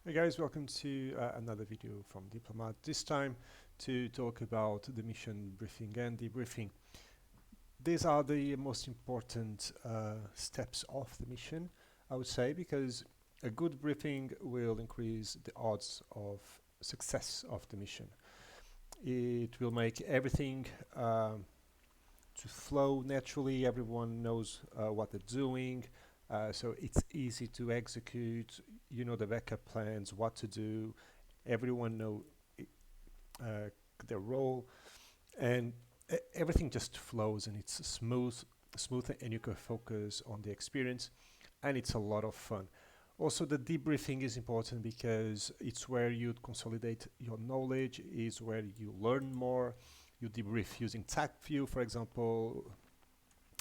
Hey guys, welcome to another video from Diplomat, this time to talk about the mission briefing and debriefing. These are the most important steps of the mission, I would say, because a good briefing will increase the odds of success of the mission. It will make everything to flow naturally, everyone knows what they're doing, so it's easy to execute, you know the backup plans, what to do, everyone know their role, and everything just flows and it's smooth, and you can focus on the experience, and it's a lot of fun. Also, the debriefing is important because it's where you consolidate your knowledge, is where you learn more. You debrief using TacView, for example.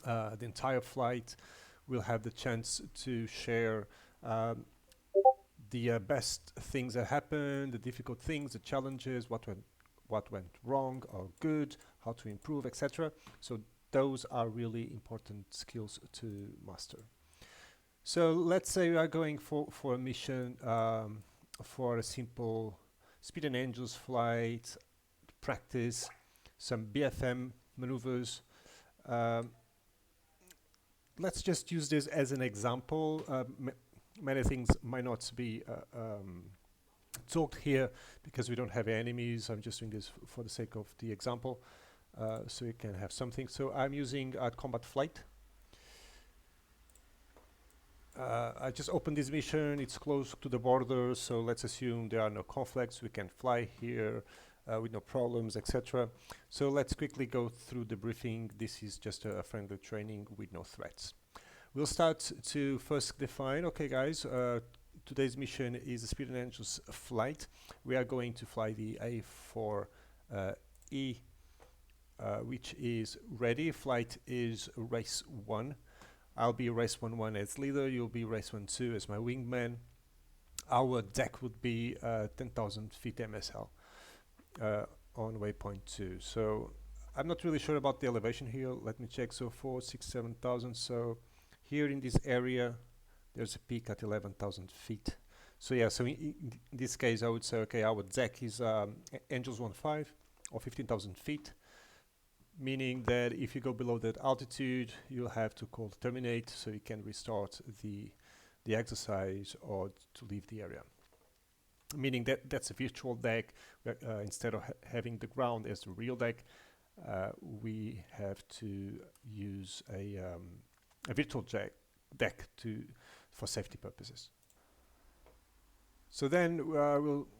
The entire flight will have the chance to share the best things that happened, the difficult things, the challenges, what went wrong or good, how to improve, etc. So those are really important skills to master. So let's say we are going for a mission for a simple Speed and Angels flight, practice some BFM maneuvers. Let's just use this as an example. Many things might not be talked here because we don't have enemies. I'm just doing this for the sake of the example, so you can have something. So I'm using combat flight. I just opened this mission. It's close to the border, so let's assume there are no conflicts. We can fly here with no problems, etc. So let's quickly go through the briefing. This is just a friendly training with no threats. We'll start to first define, okay guys, today's mission is a Speed and Angels flight. We are going to fly the A4E, which is ready. Flight is race 1. I'll be race 1-1 as leader, you'll be race 1-2 as my wingman. Our deck would be 10,000 feet MSL on waypoint 2. So I'm not really sure about the elevation here. Let me check. So 4, 6, 7,000. So here in this area, there's a peak at 11,000 feet. So yeah, so in this case, I would say, okay, our deck is Angels 1.5 or 15,000 feet, meaning that if you go below that altitude, you'll have to call terminate so you can restart the exercise or to leave the area. Meaning that that's a virtual deck. Instead of having the ground as the real deck, we have to use a virtual deck for safety purposes. So then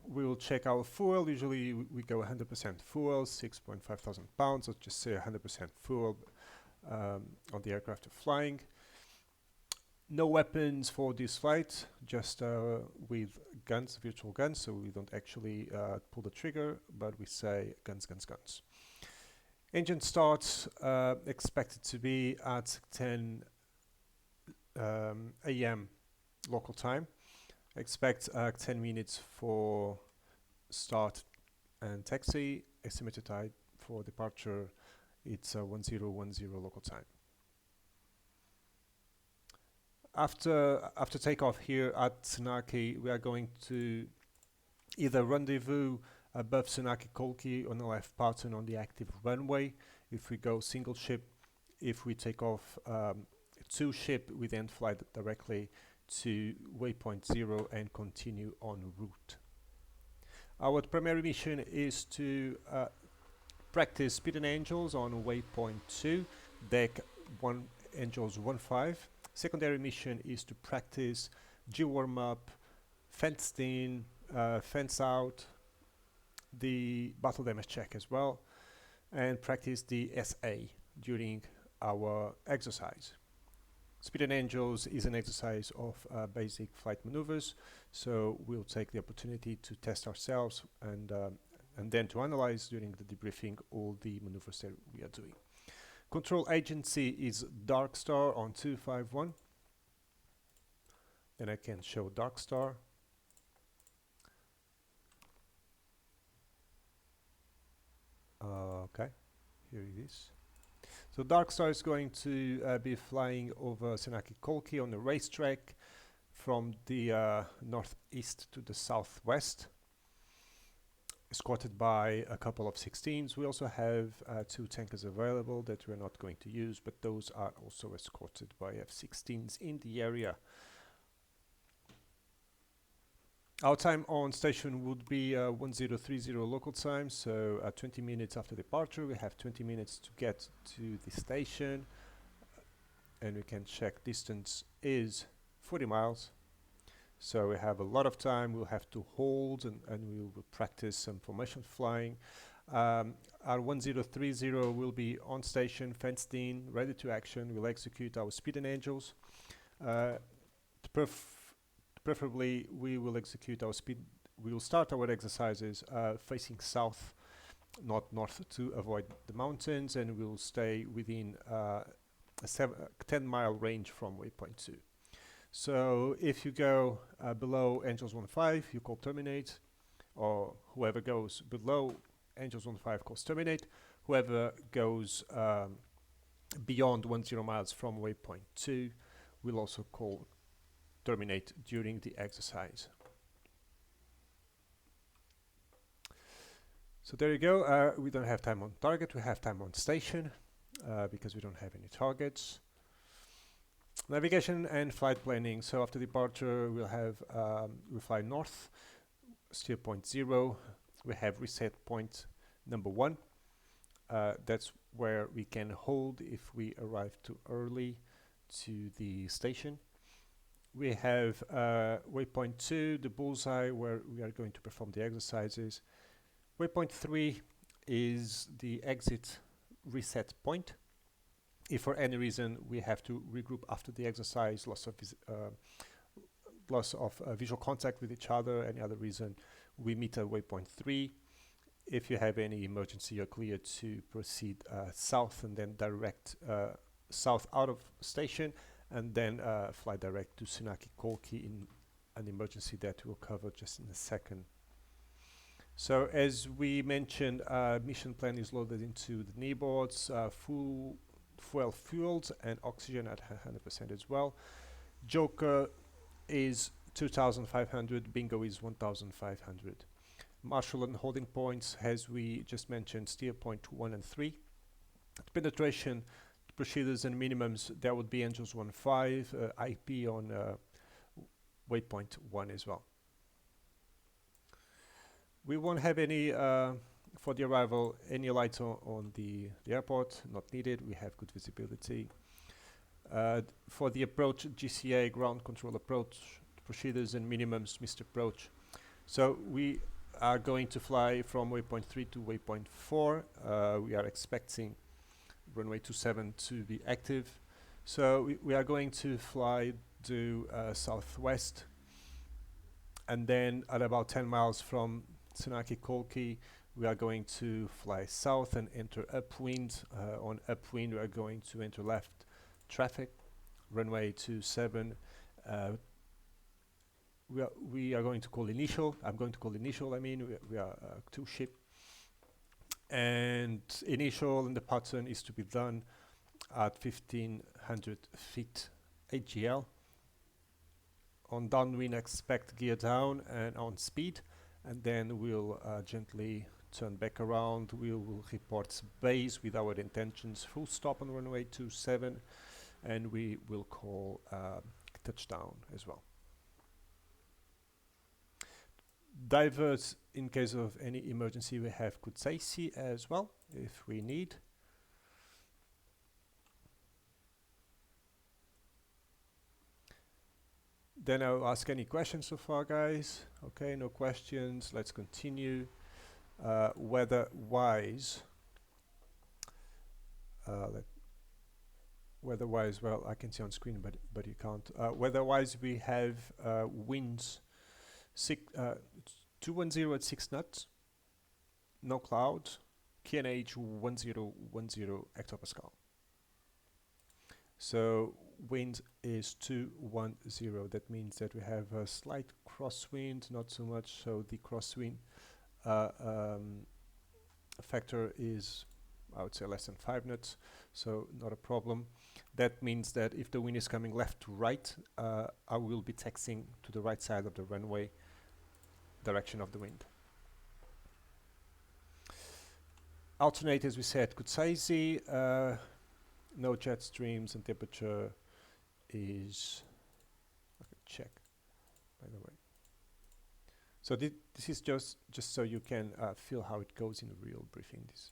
we'll check our fuel. Usually we go 100% fuel, 6.5 thousand pounds, or just say 100% fuel on the aircraft you're flying. No weapons for this flight, just with guns, virtual guns, so we don't actually pull the trigger, but we say guns, guns, guns. Engine starts expected to be at 10 a.m. local time. Expect 10 minutes for start and taxi. Estimated time for departure, it's 1010 local time. After takeoff here at Tsunaki, we are going to either rendezvous above Tsunaki Kolki on the left pattern on the active runway. If we go single ship, if we take off 2 ship, we then fly directly to waypoint 0 and continue en route. Our primary mission is to practice Speed and Angels on waypoint 2, deck 1 Angels 1.5. Secondary mission is to practice G warm-up, fenced in, fence out, the battle damage check as well, and practice the SA during our exercise. Speed and Angels is an exercise of basic flight maneuvers, so we'll take the opportunity to test ourselves and then to analyze during the debriefing all the maneuvers that we are doing. Control agency is Dark Star on 251. Then I can show Dark Star. Okay, here it is. So Dark Star is going to be flying over Tsunaki Kolki on the racetrack from the northeast to the southwest, escorted by a couple of 16s. We also have 2 tankers available that we're not going to use, but those are also escorted by F-16s in the area. Our time on station would be 1030 local time, so 20 minutes after departure. We have 20 minutes to get to the station, and we can check distance is 40 miles. So we have a lot of time. We'll have to hold and we will practice some formation flying. Our 1030 will be on station, fenced in, ready to action. We'll execute our speed and angels. Preferably, we will execute our speed. We will start our exercises facing south, not north, to avoid the mountains, and we'll stay within a 10-mile range from waypoint 2. So if you go below Angels 1-5, you call terminate, or whoever goes below Angels 1-5 calls terminate. Whoever goes beyond 10 miles from waypoint 2 will also call terminate during the exercise. So there you go. We don't have time on target, we have time on station because we don't have any targets. Navigation and flight planning. So after departure, we'll fly north, steer point 0. We have reset point number 1. That's where we can hold if we arrive too early to the station. We have waypoint 2, the bullseye, where we are going to perform the exercises. Waypoint 3 is the exit reset point. If for any reason we have to regroup after the exercise, loss of visual contact with each other, any other reason, we meet at waypoint 3. If you have any emergency, you're clear to proceed south and then direct south out of station, and then fly direct to Tsunaki Kolki in an emergency that we'll cover just in a second. So as we mentioned, mission plan is loaded into the kneeboards, fuel fueled and oxygen at 100% as well. Joker is 2,500, Bingo is 1,500. Marshal and holding points, as we just mentioned, steer point 1 and 3. Penetration procedures and minimums, that would be Angels 1-5, IP on waypoint 1 as well. We won't have any, for the arrival, any lights on the airport, not needed, we have good visibility. For the approach, GCA, ground control approach, procedures and minimums, missed approach. So we are going to fly from waypoint 3 to waypoint 4. We are expecting runway 27 to be active. So we are going to fly to southwest, and then at about 10 miles from Tsunaki Kolki, we are going to fly south and enter upwind. On upwind, we are going to enter left traffic, runway 27. We are going to call initial. I'm going to call initial, we are 2 ship. And initial in the pattern is to be done at 1500 feet AGL. On downwind, expect gear down and on speed, and then we'll gently turn back around. We will report base with our intentions, full stop on runway 27, and we will call touchdown as well. Divers, in case of any emergency, we have Kutsaisi as well, if we need. Then I'll ask any questions so far, guys. Okay, no questions, let's continue. Weather-wise, weather-wise, well, I can see on screen, but you can't. Weather-wise, we have winds 210 at 6 knots, no clouds, QNH 1010 hectopascal. So wind is 210. That means that we have a slight crosswind, not so much. So the crosswind factor is I would say less than 5 knots, so not a problem. That means that if the wind is coming left to right, I will be taxiing to the right side of the runway, direction of the wind. Alternate, as we said, Kutsaisi, no jet streams, and temperature is, okay, check, by the way. So this is just so you can feel how it goes in a real briefing. This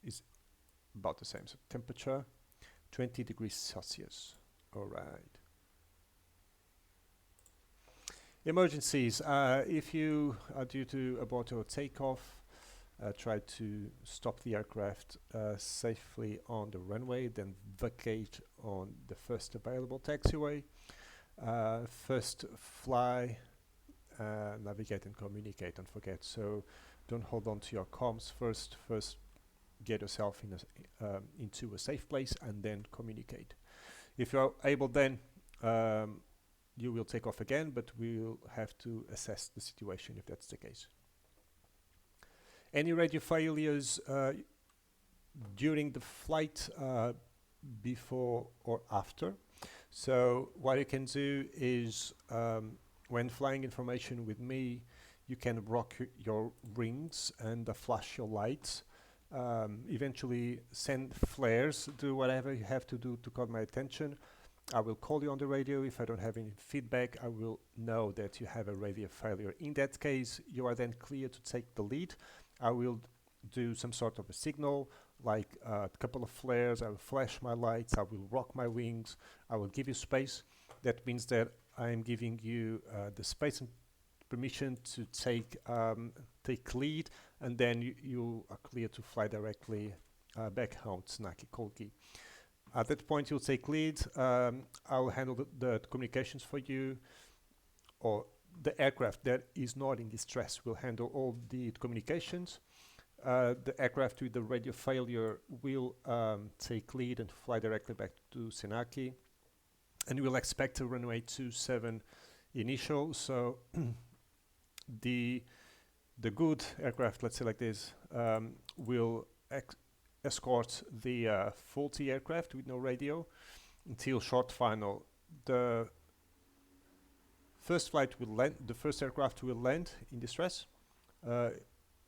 is about the same. So temperature, 20 degrees Celsius. All right. Emergencies. If you are due to abort or takeoff, try to stop the aircraft safely on the runway, then vacate on the first available taxiway. First fly, navigate and communicate, don't forget. So don't hold on to your comms first. First get yourself in into a safe place and then communicate. If you're able, then you will take off again, but we'll have to assess the situation if that's the case. Any radio failures during the flight, before or after? So what you can do is, when flying information with me, you can rock your rings and flash your lights. Eventually send flares, do whatever you have to do to call my attention. I will call you on the radio. If I don't have any feedback, I will know that you have a radio failure. In that case, you are then clear to take the lead. I will do some sort of a signal, like a couple of flares. I will flash my lights. I will rock my wings. I will give you space. That means that I am giving you the space and permission to take lead, and then you are clear to fly directly back home to Snaki Kolki. At that point, you'll take lead. I'll handle the communications for you, or the aircraft that is not in distress will handle all the communications. The aircraft with the radio failure will take lead and fly directly back to Senaki, and we'll expect a runway 27 initial. So the good aircraft, let's say like this, will escort the faulty aircraft with no radio until short final. The first flight will land, the first aircraft will land in distress. The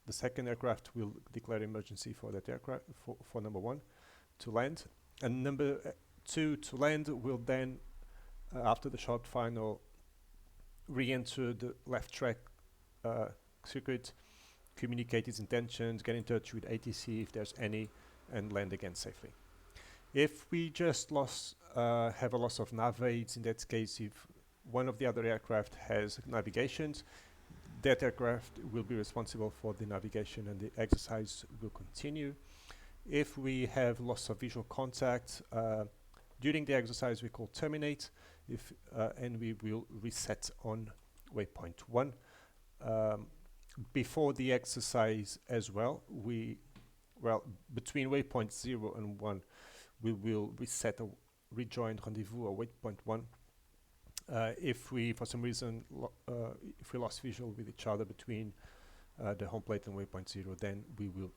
second aircraft will declare emergency for that aircraft, for number 1 to land. And number 2 to land will then, after the short final, re-enter the left track circuit, communicate its intentions, get in touch with ATC if there's any, and land again safely. If we just have a loss of nav aids, in that case, if one of the other aircraft has navigations, that aircraft will be responsible for the navigation and the exercise will continue. If we have loss of visual contact, during the exercise we call terminate, and we will reset on waypoint 1. Before the exercise as well, between waypoint 0 and 1, we will reset a rejoin rendezvous at waypoint 1. If we, for some reason, if we lost visual with each other between the home plate and waypoint 0, then we will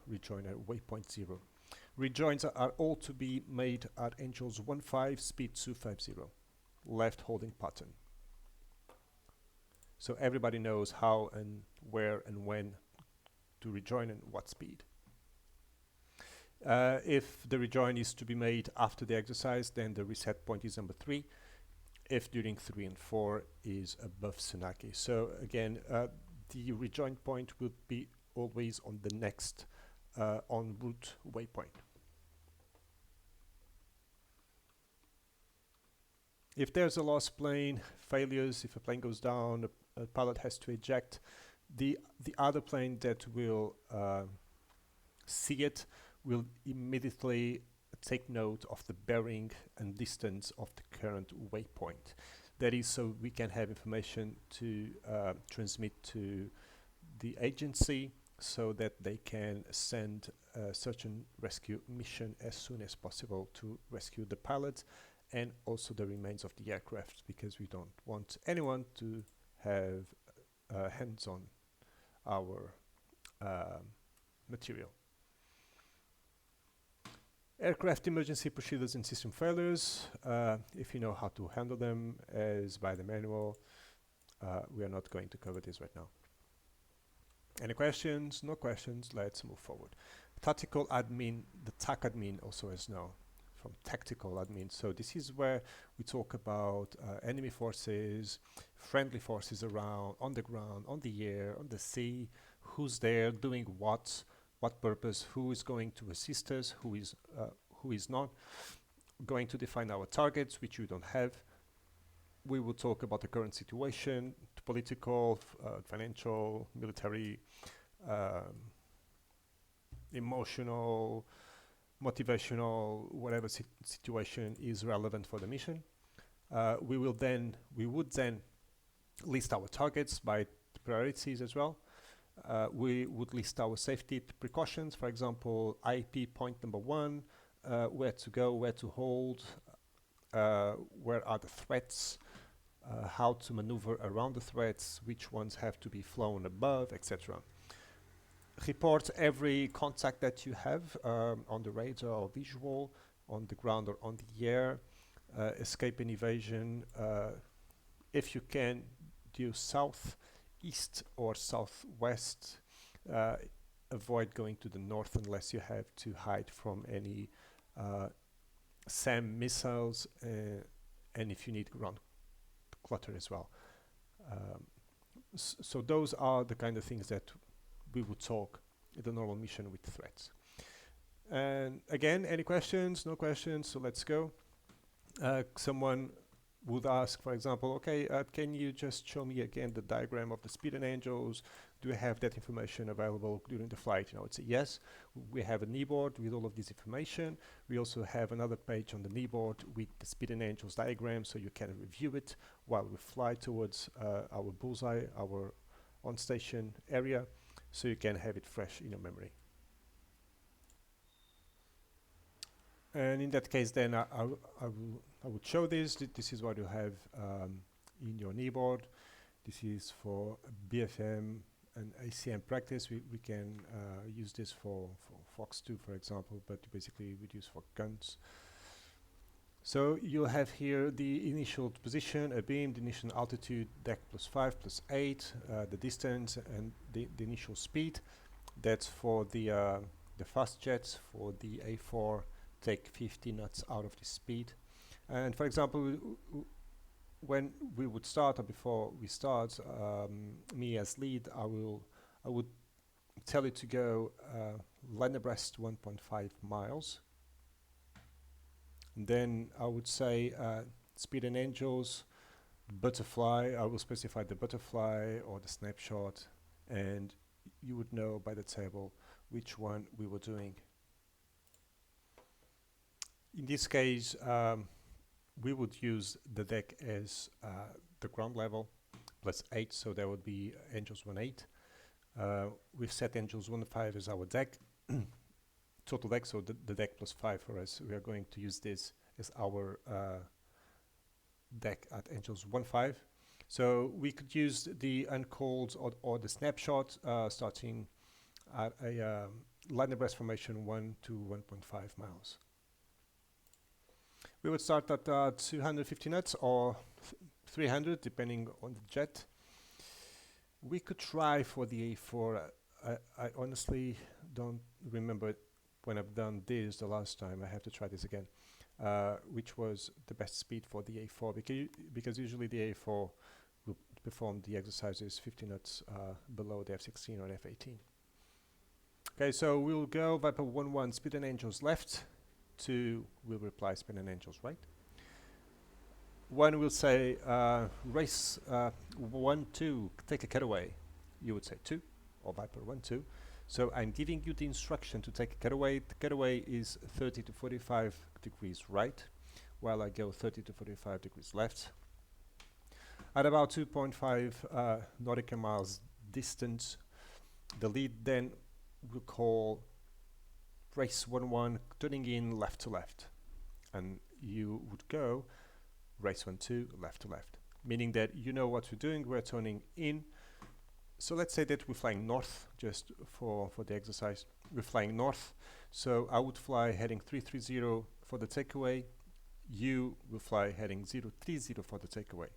rejoin at waypoint 0. Rejoins are all to be made at Angels 15, speed 250, left holding pattern. So everybody knows how and where and when to rejoin and what speed. If the rejoin is to be made after the exercise, then the reset point is number 3. If during 3 and 4 is above Senaki. So again, the rejoin point will be always on the next en route waypoint. If there's a lost plane, failures, if a plane goes down, a pilot has to eject, the other plane that will see it will immediately take note of the bearing and distance of the current waypoint. That is so we can have information to transmit to the agency so that they can send a search and rescue mission as soon as possible to rescue the pilot and also the remains of the aircraft, because we don't want anyone to have hands on our material. Aircraft emergency procedures and system failures, if you know how to handle them as by the manual, we are not going to cover this right now. Any questions? No questions, let's move forward. Tactical admin, the TacAdmin also is known from tactical admin. So this is where we talk about enemy forces, friendly forces around, on the ground, on the air, on the sea, who's there, doing what purpose, who is going to assist us, who is not. Going to define our targets, which you don't have. We will talk about the current situation, political, financial, military, emotional, motivational, whatever situation is relevant for the mission. We would then list our targets by priorities as well. We would list our safety precautions, for example, IP point number 1, where to go, where to hold, where are the threats, how to maneuver around the threats, which ones have to be flown above, etc. Report every contact that you have on the radar or visual, on the ground or on the air, escape and evasion. If you can, do south, east or southwest. Avoid going to the north unless you have to hide from any SAM missiles, and if you need ground clutter as well. So those are the kind of things that we would talk in the normal mission with threats. And again, any questions? No questions, so let's go. Someone would ask, for example, okay, can you just show me again the diagram of the speed and angels? Do you have that information available during the flight? You know, it's a yes. We have a kneeboard with all of this information. We also have another page on the kneeboard with the speed and angels diagram, so you can review it while we fly towards our bullseye, our on-station area, so you can have it fresh in your memory. And in that case, then I would show this. This is what you have in your kneeboard. This is for BFM and ACM practice. We can use this for Fox 2, for example, but basically we'd use for guns. So you'll have here the initial position, a beam, the initial altitude, deck +5, +8, the distance, and the initial speed. That's for the fast jets. For the A4, take 50 knots out of the speed. And for example, when we would start, or before we start, me as lead, I would tell it to go line abreast 1.5 miles. And then I would say speed and angels, butterfly. I will specify the butterfly or the snapshot, and you would know by the table which one we were doing. In this case, we would use the deck as the ground level +8, so that would be angels 1.8. We've set angels 1.5 as our deck, total deck, so the deck +5 for us. We are going to use this as our deck at angels 1.5. So we could use the uncalled or the snapshot starting at a line abreast formation 1 to 1.5 miles. We would start at 250 knots or 300, depending on the jet. We could try for the A4. I honestly don't remember when I've done this the last time. I have to try this again. Which was the best speed for the A4, because usually the A4 will perform the exercises 50 knots below the F-16 or F-18. Okay, so we'll go Viper 1-1, speed and angels left. 2 will reply speed and angels right. 1 will say race 1-2, take a cutaway. You would say 2, or Viper 1-2. So I'm giving you the instruction to take a cutaway. The cutaway is 30 to 45 degrees right, while I go 30 to 45 degrees left. At about 2.5 nautical miles distance, the lead then will call race 1-1, turning in left to left. And you would go race 1-2, left to left, meaning that you know what we're doing. We're turning in. So let's say that we're flying north, just for the exercise. We're flying north. So I would fly heading 330 for the takeaway. You will fly heading 030 for the takeaway.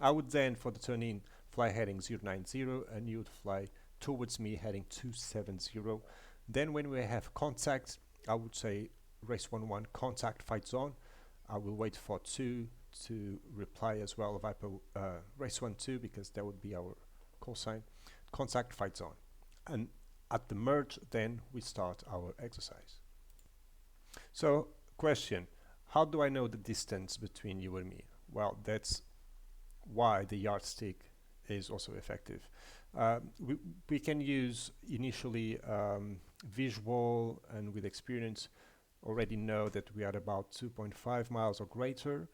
I would then, for the turn-in, fly heading 090, and you would fly towards me heading 270. Then when we have contact, I would say race 11 contact fight zone. I will wait for 2 to reply as well, Viper race 12, because that would be our call sign. Contact fight zone. And at the merge, then we start our exercise. So, question, how do I know the distance between you and me? Well, that's why the yardstick is also effective. We can use initially visual, and with experience already know that we are about 2.5 miles or greater.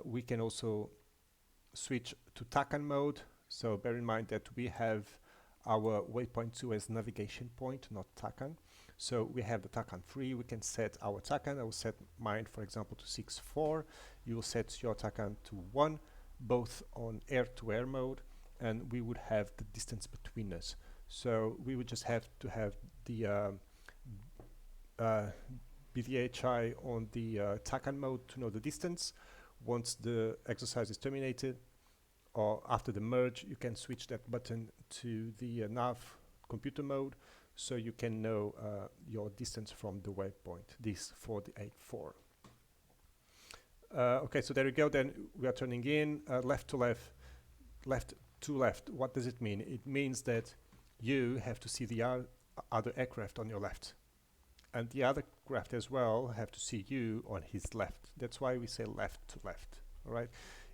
We can also switch to TacAdmin mode. So bear in mind that we have our waypoint 2 as navigation point, not TacAdmin. So we have the TacAdmin 3. We can set our TacAdmin. I will set mine, for example, to 6.4. You will set your TacAdmin to 1, both on air-to-air mode, and we would have the distance between us. So we would just have to have the BDHI on the TacAdmin mode to know the distance. Once the exercise is terminated, or after the merge, you can switch that button to the nav computer mode, so you can know your distance from the waypoint, this for the 8.4. Okay, so there we go. Then we are turning in left to left, left to left. What does it mean? It means that you have to see the other aircraft on your left, and the other craft as well have to see you on his left. That's why we say left to left. All right.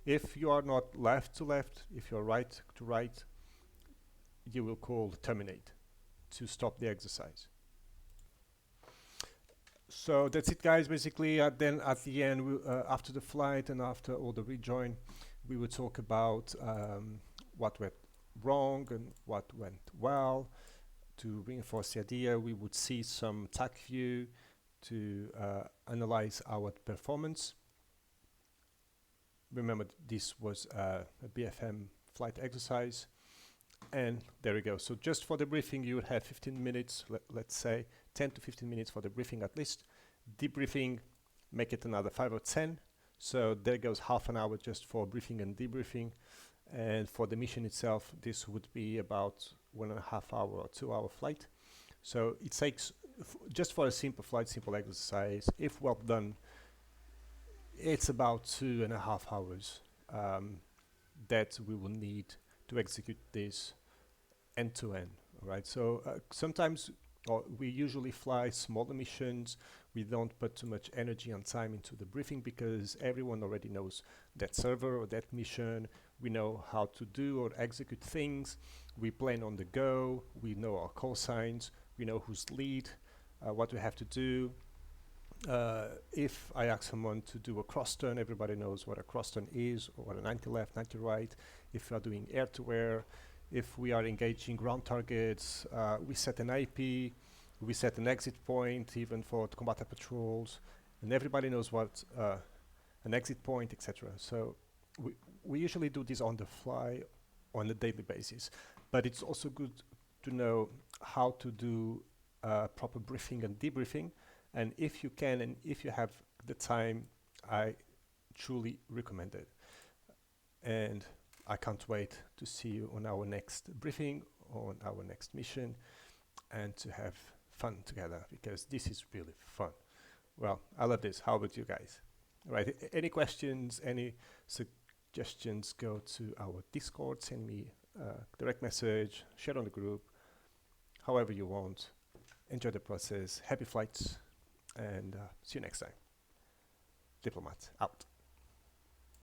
If you are not left to left, if you're right to right, you will call terminate to stop the exercise. So that's it, guys. Basically, then at the end, after the flight and after all the rejoin, we will talk about what went wrong and what went well. To reinforce the idea, we would see some TAC view to analyze our performance. Remember, this was a BFM flight exercise. And there we go. So just for the briefing, you would have 15 minutes, let's say 10 to 15 minutes for the briefing at least. Debriefing, make it another 5 or 10. So there goes half an hour just for briefing and debriefing. And for the mission itself, this would be about 1.5 hour or 2 hour flight. So it takes, just for a simple flight, simple exercise, if well done, it's about 2.5 hours that we will need to execute this end to end. All right. So sometimes, or we usually fly smaller missions. We don't put too much energy and time into the briefing because everyone already knows that server or that mission. We know how to do or execute things. We plan on the go. We know our call signs. We know who's lead, what we have to do. If I ask someone to do a cross turn, everybody knows what a cross turn is, or what a 90 left, 90 right. If we are doing air to air, if we are engaging ground targets, we set an IP, we set an exit point, even for the combat patrols, and everybody knows what an exit point, etc. So we usually do this on the fly, on a daily basis. But it's also good to know how to do proper briefing and debriefing. And if you can, and if you have the time, I truly recommend it. And I can't wait to see you on our next briefing, on our next mission, and to have fun together, because this is really fun. Well, I love this. How about you guys? All right. Any questions, any suggestions, go to our Discord, send me a direct message, share on the group, however you want. Enjoy the process. Happy flights. And see you next time. Diplomat out.